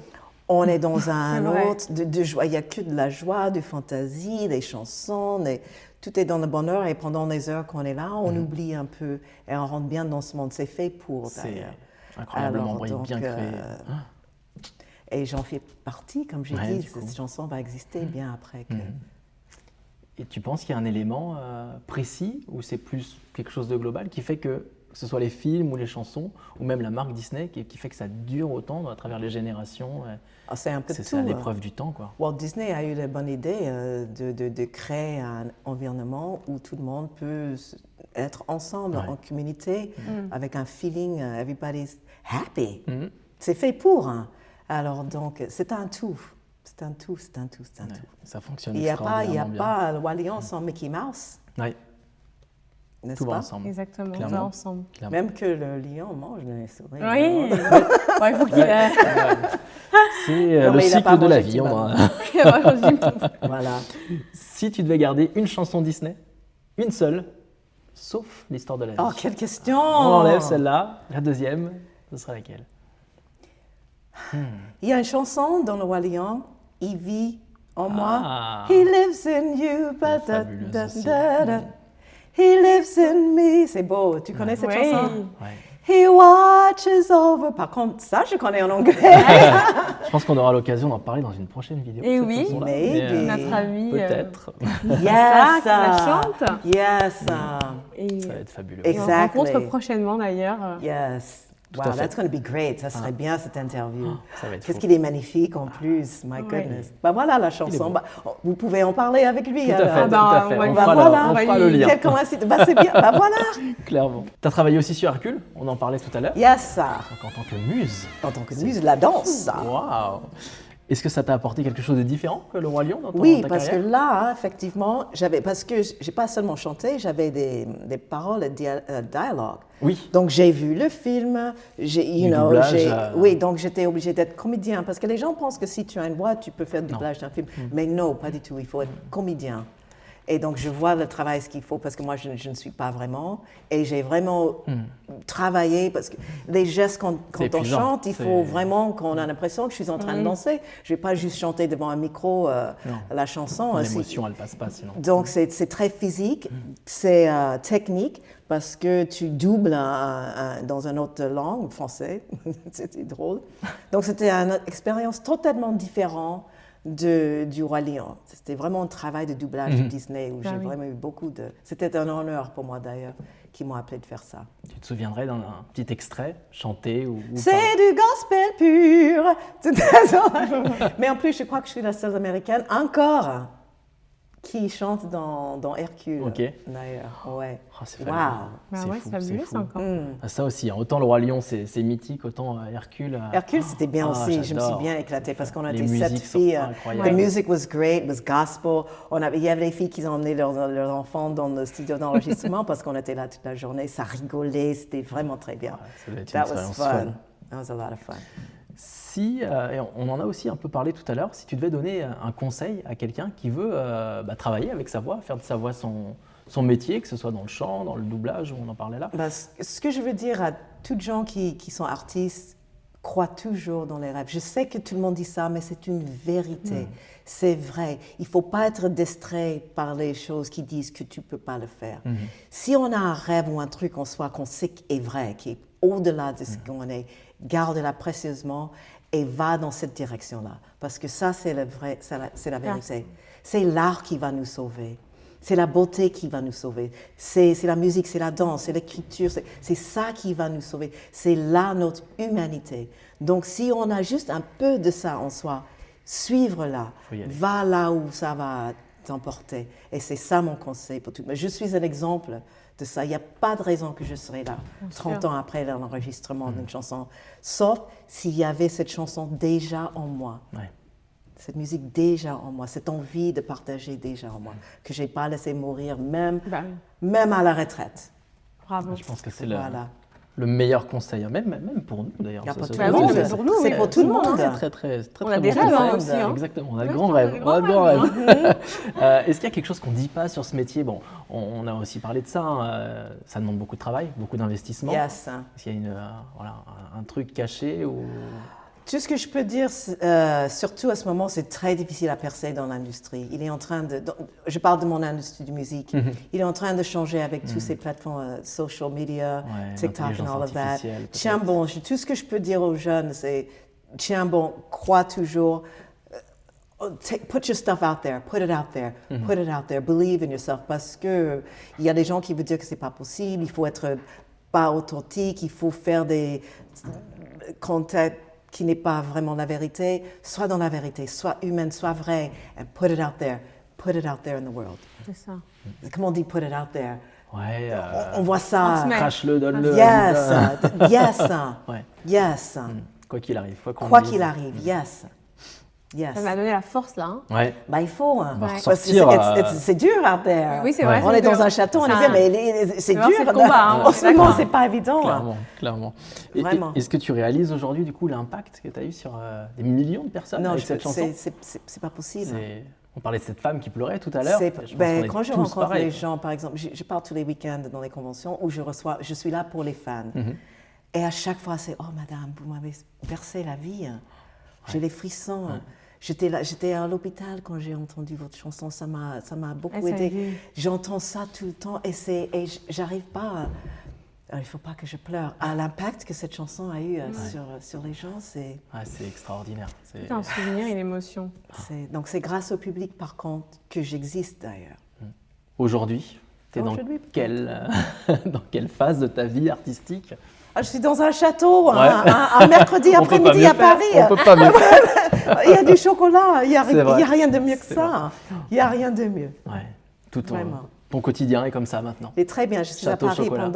on est dans un C'est vrai. autre de joie. Il n'y a que de la joie, de fantaisie, des chansons, tout est dans le bonheur et pendant les heures qu'on est là, on oublie un peu et on rentre bien dans ce monde. C'est fait pour, d'ailleurs. C'est incroyablement bien créé. Et j'en fais partie, comme j'ai dit, cette chanson va exister bien après que... Et tu penses qu'il y a un élément précis ou c'est plus quelque chose de global qui fait que ce soit les films ou les chansons ou même la marque Disney qui fait que ça dure autant à travers les générations c'est un peu de tout. C'est à l'épreuve du temps, quoi. Walt Disney a eu la bonne idée de créer un environnement où tout le monde peut être ensemble en communauté avec un feeling, everybody's happy. C'est fait pour. Alors donc, c'est un tout. C'est un tout. Ça fonctionne Il n'y a extraordinairement bien. pas le Roi Lion sans Mickey Mouse. Oui. N'est-ce Tout va pas? ensemble. Exactement, on Clairement. va ensemble. Même que le lion mange les souris. Oui, bon, il faut qu'il C'est Non, le mais il a pas cycle de la mangé vie. petit Voilà. Si tu devais garder une chanson Disney, une seule, sauf l'histoire de la vie. Oh, quelle question! On enlève celle-là. La deuxième, ce sera laquelle? Il y a une chanson dans Le Roi Lion, il vit en moi. Ah. He lives in you. Elle est fabuleuse aussi. He lives in me. C'est beau. Tu connais cette Oui. chanson? Ouais. He watches over. Par contre, ça, je connais en anglais. Je pense qu'on aura l'occasion d'en parler dans une prochaine vidéo. Et cette oui, chanson-là. maybe. Mais, Notre ami peut-être. Yes. qui la chante. Yes. Et Ça va être fabuleux. Et- on le Exactly. rencontre prochainement d'ailleurs. Yes. Tout à Wow, fait. that's going to be great. Ça serait bien cette interview. Ça va être Qu'est-ce fou. qu'il est magnifique en plus. My goodness. Bah voilà la chanson. beau. Bah, vous pouvez en parler avec lui. Tout à fait, alors. tout bah, à fait. on va On lui- fera, bah, voilà, on on va fera lui- le lien, Quelle coïncidence. Bah c'est bien. Bah voilà. clairement. Tu as travaillé aussi sur Hercule, on en parlait tout à l'heure. Yes, ça. Donc en tant que muse. En tant que muse, la danse, ça. Waouh. Est-ce que ça t'a apporté quelque chose de différent que le Roi Lion dans Oui, ta parce que carrière? là, effectivement, parce que j'ai pas seulement chanté, j'avais des paroles et dialogue. Oui. Donc j'ai vu le film, doublage, oui, donc j'étais obligée d'être comédien parce que les gens pensent que si tu as une voix, tu peux faire le doublage d'un film, mais non, pas du tout. Il faut être comédien. Et donc je vois le travail, ce qu'il faut, parce que moi je ne suis pas vraiment, et j'ai vraiment travaillé parce que les gestes quand on épuisant. chante, il faut vraiment qu'on a l'impression que je suis en train de danser. Je vais pas juste chanter devant un micro la chanson. L'émotion, elle passe pas sinon. Donc, c'est très physique, c'est technique, parce que tu doubles dans une autre langue, français. C'était drôle. Donc, c'était une expérience totalement différente du Roi Lion. C'était vraiment un travail de doublage de Disney où j'ai vraiment eu beaucoup de... C'était un honneur pour moi, d'ailleurs, qu'ils m'ont appelé de faire ça. Tu te souviendrais d'un petit extrait chanté ou C'est pas? du gospel pur. Mais en plus, je crois que je suis la seule américaine encore qui chante dans Hercule. Ok. D'ailleurs, ouais. Oh, c'est Wow. fabuleux. Bah C'est ouais, fou, c'est fabuleux fou. ça encore. Ah, ça aussi, hein. Autant le Roi Lion, c'est mythique, autant Hercule. Hercule, c'était bien Ah, aussi. Je me suis j'adore. bien éclatée parce qu'on Les était 7 musiques sont filles. incroyables. The music was great, it was gospel. Il y avait des filles qui ont emmené leurs enfants dans le studio d'enregistrement parce qu'on était là toute la journée. Ça rigolait, c'était vraiment très bien. Ça doit être une That was expérience fun. folle. That was a lot of fun. Si, et on en a aussi un peu parlé tout à l'heure, si tu devais donner un conseil à quelqu'un qui veut travailler avec sa voix, faire de sa voix son métier, que ce soit dans le chant, dans le doublage, on en parlait là. Bah, ce que je veux dire à tous les gens qui sont artistes, croient toujours dans les rêves. Je sais que tout le monde dit ça, mais c'est une vérité. C'est vrai. Il ne faut pas être distrait par les choses qui disent que tu ne peux pas le faire. Si on a un rêve ou un truc en soi qu'on sait est vrai, qui est au-delà de ce qu'on est, garde-la précieusement et va dans cette direction-là. Parce que ça, c'est la vérité. C'est l'art qui va nous sauver. C'est la beauté qui va nous sauver. C'est la musique, c'est la danse, c'est l'écriture. C'est ça qui va nous sauver. C'est là notre humanité. Donc, si on a juste un peu de ça en soi, suivre-la. Va là où ça va t'emporter. Et c'est ça mon conseil pour tout. Mais je suis un exemple de ça. Il n'y a pas de raison que je serai là 30 ans après l'enregistrement d'une chanson, sauf s'il y avait cette chanson déjà en moi. Ouais. Cette musique déjà en moi, cette envie de partager déjà en moi, que je n'ai pas laissé mourir même à la retraite. Bravo. Je pense que c'est Voilà. le meilleur conseil, même pour nous d'ailleurs. Il y a pas tout Bah le oui, monde. mais pour nous, C'est oui, pour tout le monde. Très On a bon des rêves conseil. aussi. Hein. Exactement, on a de Oui, grands on a rêves. des On a de grands grands rêves. rêves. Est-ce qu'il y a quelque chose qu'on ne dit pas sur ce métier? Bon, on a aussi parlé de ça. Ça demande beaucoup de travail, beaucoup d'investissement. Yes. Est-ce qu'il y a un truc caché ou... Tout ce que je peux dire, surtout à ce moment, c'est très difficile à percer dans l'industrie. Il est en train de, je parle de mon industrie de musique, il est en train de changer avec toutes ces plateformes social media, TikTok and all of that. Tiens bon, tout ce que je peux dire aux jeunes, c'est tiens bon, crois toujours. Put your stuff out there, put it out there, put it out there, believe in yourself. Parce que il y a des gens qui veulent dire que c'est pas possible, il faut être pas authentique, il faut faire des contacts qui n'est pas vraiment la vérité. Sois dans la vérité, sois humaine, sois vrai, and put it out there in the world. C'est ça. Comment on dit put it out there? Ouais. On voit ça. Crache-le, donne-le. Yes, yes, Ouais. yes. Quoi qu'il arrive. Quoi qu'il arrive, yes. Yes. Ça m'a donné la force là. Hein. Ouais. Bah, il faut. On va Parce ressortir. que c'est dur out there. Oui, c'est vrai. On est dans un château, en effet, mais c'est dur. C'est le combat. Hein, en ce moment, c'est pas évident. Clairement. Vraiment. Est-ce que tu réalises aujourd'hui, du coup, l'impact que tu as eu sur des millions de personnes Non, avec cette chanson? c'est pas possible. On parlait de cette femme qui pleurait tout à l'heure. Quand je rencontre les gens, par exemple, je pars tous les week-ends dans les conventions où je suis là pour les fans. Et à chaque fois, c'est « Oh, madame, vous m'avez bercé la vie. J'ai les frissons. J'étais à l'hôpital quand j'ai entendu votre chanson. Ça m'a beaucoup aidé. J'entends ça tout le temps et j'arrive pas il ne faut pas que je pleure. L'impact que cette chanson a eu sur les gens, c'est... c'est extraordinaire. C'est un souvenir et une émotion. Donc c'est grâce au public, par contre, que j'existe d'ailleurs. Aujourd'hui, tu es dans quelle phase de ta vie artistique? Je suis dans un château, un mercredi après-midi à Paris. On peut pas mieux faire. Il y a du chocolat, il n'y a rien de mieux que ça. Il n'y a rien de mieux. Ouais. Tout ton quotidien est comme ça maintenant. Et très bien, je suis Château à Paris chocolat.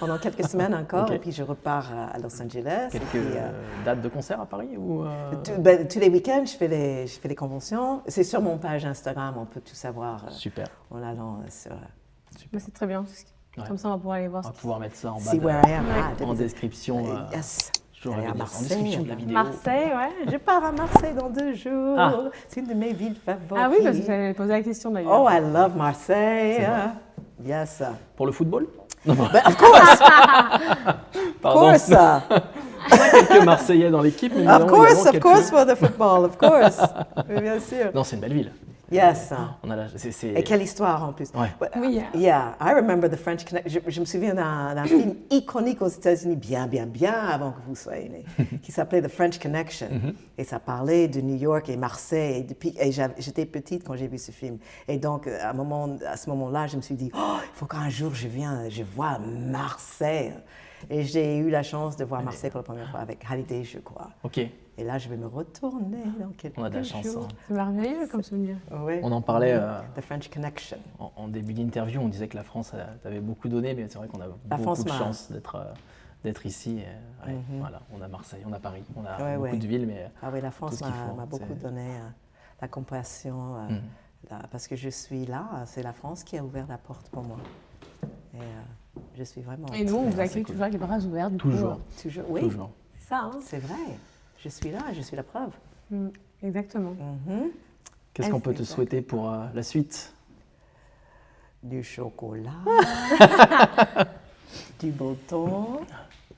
pendant quelques semaines encore, et puis je repars à Los Angeles. Quelques dates de concert à Paris ou tous les week-ends, je fais les conventions. C'est sur mon page Instagram, on peut tout savoir. Super. En allant sur... C'est très bien. Comme ça, on va pouvoir aller voir. On va pouvoir mettre ça en bas en description. Yes. En description de la vidéo. Marseille, ouais. Je pars à Marseille dans 2 jours. C'est une de mes villes favorites. Ah oui, parce que j'allais poser la question d'ailleurs. Oh, I love Marseille. Yes. Pour le football? But of course. Pardon. Of course. On a quelques Marseillais dans l'équipe. Of course for the football, of course. Bien sûr. Non, c'est une belle ville. Yes. Et quelle histoire en plus. Ouais. Oui. Yeah, I remember the French Connection. Je me souviens d'un film iconique aux États-Unis, bien avant que vous soyez nés, qui s'appelait The French Connection. Et ça parlait de New York et Marseille. Et j'étais petite quand j'ai vu ce film. Et donc, à ce moment-là, je me suis dit, il faut qu'un jour je vois Marseille. Et j'ai eu la chance de voir Marseille pour la première fois avec Hallyday, je crois. Ok. Et là, je vais me retourner dans quelques jours. On a de la chance. C'est merveilleux comme souvenir. Oui. On en parlait The French Connection. En début d'interview. On disait que la France t'avait beaucoup donné, mais c'est vrai qu'on a beaucoup de chance d'être ici. Voilà, on a Marseille, on a Paris, on a beaucoup de villes, mais oui, la France m'a beaucoup donné la compassion, parce que je suis là. C'est la France qui a ouvert la porte pour moi. Et je suis vraiment... Et nous, on vous accueille toujours avec les bras ouverts. Toujours. Oui. Toujours. C'est ça, hein. C'est vrai. Je suis là, je suis la preuve. Exactement. Qu'est-ce qu'on peut te souhaiter pour la suite? Du chocolat, du beau temps.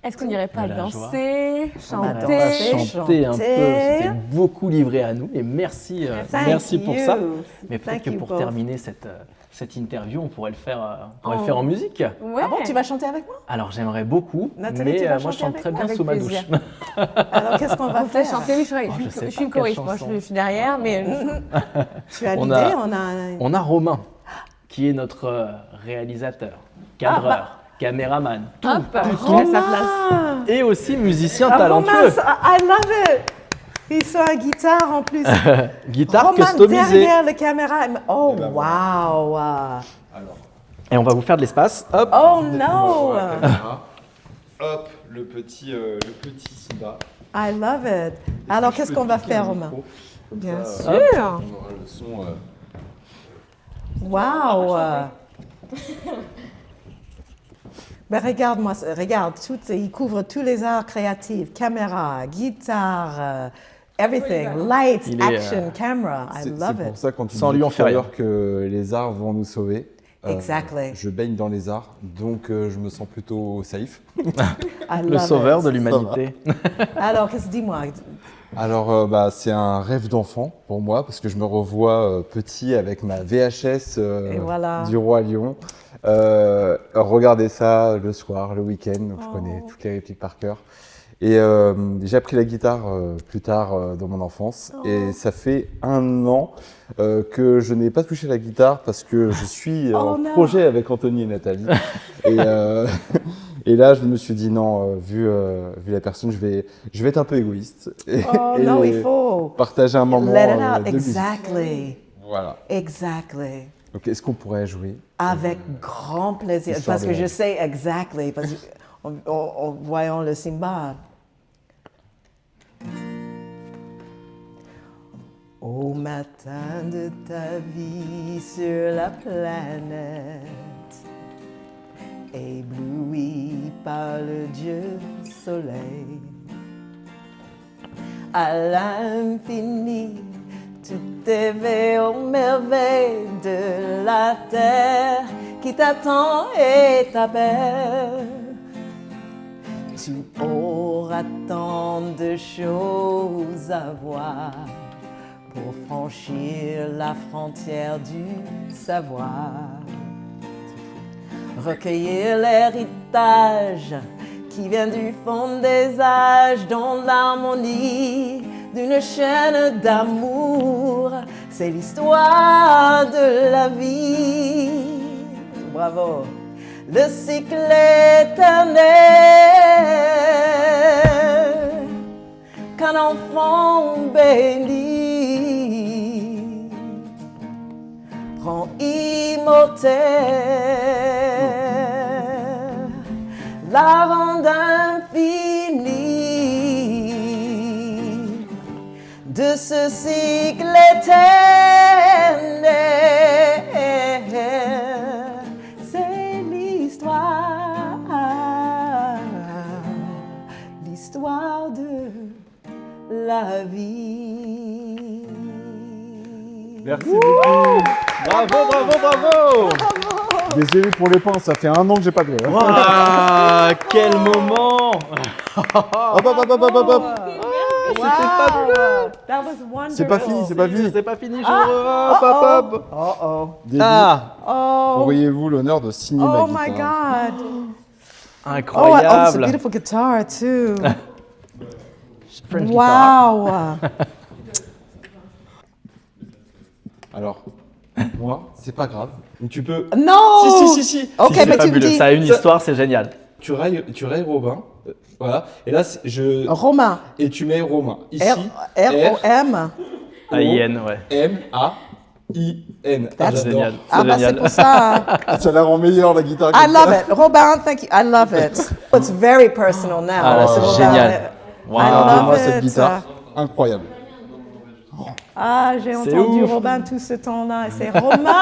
Est-ce qu'on n'irait pas danser, chanter? On va chanter un peu. C'était beaucoup livré à nous et merci pour ça. Mais peut-être que pour terminer cette interview, on pourrait le faire en musique. Ouais. Ah bon, tu vas chanter avec moi? Alors j'aimerais beaucoup, Nathalie, mais tu vas moi je chante très bien avec sous ma plaisir. douche. Alors qu'est-ce qu'on va On peut faire? chanter, oui, je je sais suis une pas quelle choriste, moi chanson. je suis derrière, mais... Tu as On l'idée, On a Romain, qui est notre réalisateur, cadreur, caméraman, tout. Il a sa place. Et aussi musicien Romain, talentueux. I love it! Ils sont à guitare en plus. Guitare Romain customisée. derrière la caméra. Oh, ben wow! Alors, Et on va vous faire de l'espace. Hop. Oh no! la caméra. Hop, le petit Simba. I love it. Alors, Je qu'est-ce peux qu'on va piquer faire, le Romain? micro, comme Bien ça, sûr. On aura le son. Wow! Ben regarde-moi, regarde, il couvre tous les arts créatifs, caméra, guitare, everything, lights, Il est, action, camera. I love C'est pour it. ça quand tu Sans dis lui, on tout fait à rien. l'heure que les arts vont nous sauver. Exactly. Je baigne dans les arts, donc je me sens plutôt safe. I Le love sauveur it. de l'humanité. Alors, dis-moi, Alors, c'est un rêve d'enfant pour moi parce que je me revois petit avec ma VHS Et voilà. du Roi Lion. Regarder ça le soir, le week-end, donc je connais toutes les répliques par cœur. Et j'ai appris la guitare plus tard dans mon enfance. Et ça fait 1 an que je n'ai pas touché la guitare parce que je suis en projet avec Anthony et Nathalie. Et là, je me suis dit non, vu la personne, je vais être un peu égoïste. Et non, il faut. Partager un moment Let it out. de musique. Exactly. Voilà. Exactly. Donc, est-ce qu'on pourrait jouer Avec grand plaisir. Histoire Parce de que je rêve. sais exactly. Parce en voyant le Simba. Au matin de ta vie sur la planète, ébloui par le Dieu soleil, à l'infini, tout éveille aux merveilles de la terre qui t'attend et t'appelle. Tu auras tant de choses à voir pour franchir la frontière du savoir. Recueillir l'héritage qui vient du fond des âges dans l'harmonie d'une chaîne d'amour. C'est l'histoire de la vie. Bravo. Le cycle éternel qu'un enfant béni rend immortel, la rend infinie de ce cycle éternel. C'est l'histoire de la vie. Merci beaucoup. Bravo. Désolé pour les points, ça fait 1 an que j'ai pas de rire. Ah, quel moment! Hop. C'était fabuleux. That was wonderful. C'est pas fini. C'est pas fini, hop. David, auriez-vous l'honneur de signer ma Oh guitare my God. Ah, Oh, it's a incroyable! beautiful guitar too. French guitar. Wow. Alors, moi, c'est pas grave. Tu peux. Non. Si. Ok, C'est mais tu me fabuleux, dis. ça a une histoire, c'est génial. Tu railles Robin. Voilà. Et là, Romain. et tu mets Romain. Ici. R-O-M. A-I-N, ouais. M-A-I-N. That's C'est génial. Ah, bah, c'est pour ça. Ça la rend meilleure, la guitare. I love it. Robin, thank you. I love it. It's very personal now. Ah, là, c'est Robin. génial. Wow. I love Regardez-moi it. cette guitare. Incroyable. Ah, j'ai C'est entendu ouf. Robin tout ce temps-là. Et c'est Romain.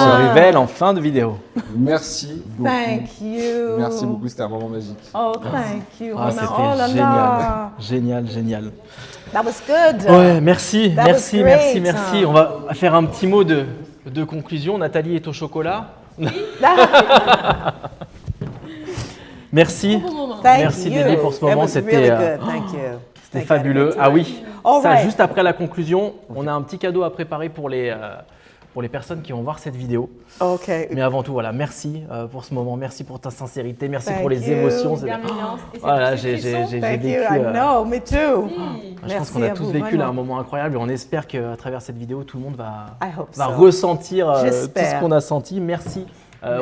Se révèle en fin de vidéo. Merci beaucoup. Thank you. Merci beaucoup, c'était un moment magique. Oh, thank you, Ah, Romain. c'était Oh là génial. là. Génial. That was good. Ouais, merci. That was great. On va faire un petit mot de conclusion. Nathalie est au chocolat. Merci. Thank Merci, you. Debbie, pour ce It moment. was C'était really good. Thank you. c'était Thank fabuleux. you. Ah oui, All ça, right. juste après la conclusion, on a un petit cadeau à préparer pour les personnes qui vont voir cette vidéo. OK. Mais avant tout, voilà, merci pour ce moment, merci pour ta sincérité, merci Thank pour les you. émotions. Bienveillance. Et c'est Voilà, ces frissons. j'ai Thank vécu. you. I know, me too. Je pense Merci qu'on a à tous vous, vécu là, un vraiment. moment incroyable et on espère qu'à travers cette vidéo, tout le monde va I hope so. ressentir tout ce J'espère. qu'on a senti. Merci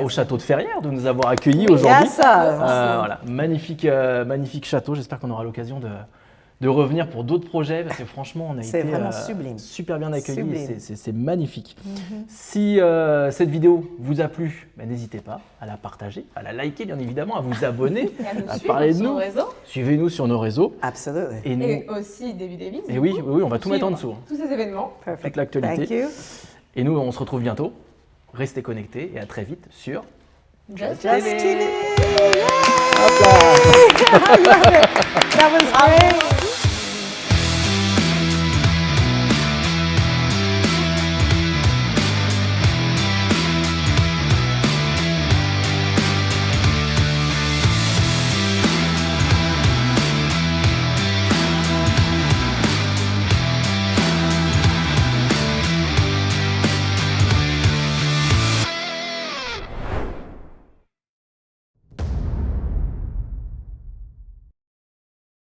au château de Ferrières de nous avoir accueillis aujourd'hui. Yes, sir. Voilà, magnifique château. J'espère qu'on aura l'occasion de revenir pour d'autres projets parce que franchement, on a C'est été vraiment sublime. super bien accueillis. Sublime. Et c'est magnifique. Si cette vidéo vous a plu, n'hésitez pas à la partager, à la liker bien évidemment, à vous abonner, Et à nous à suivre parler de sur nous. nos réseaux. Suivez-nous sur nos réseaux. Absolutely. Et nous, Et aussi David Davis. et oui, on va tout mettre en dessous. Tous ces événements. Perfect. Toute l'actualité. Thank you. Et nous, on se retrouve bientôt. Restez connectés et à très vite sur Just Just TV. TV. That was great.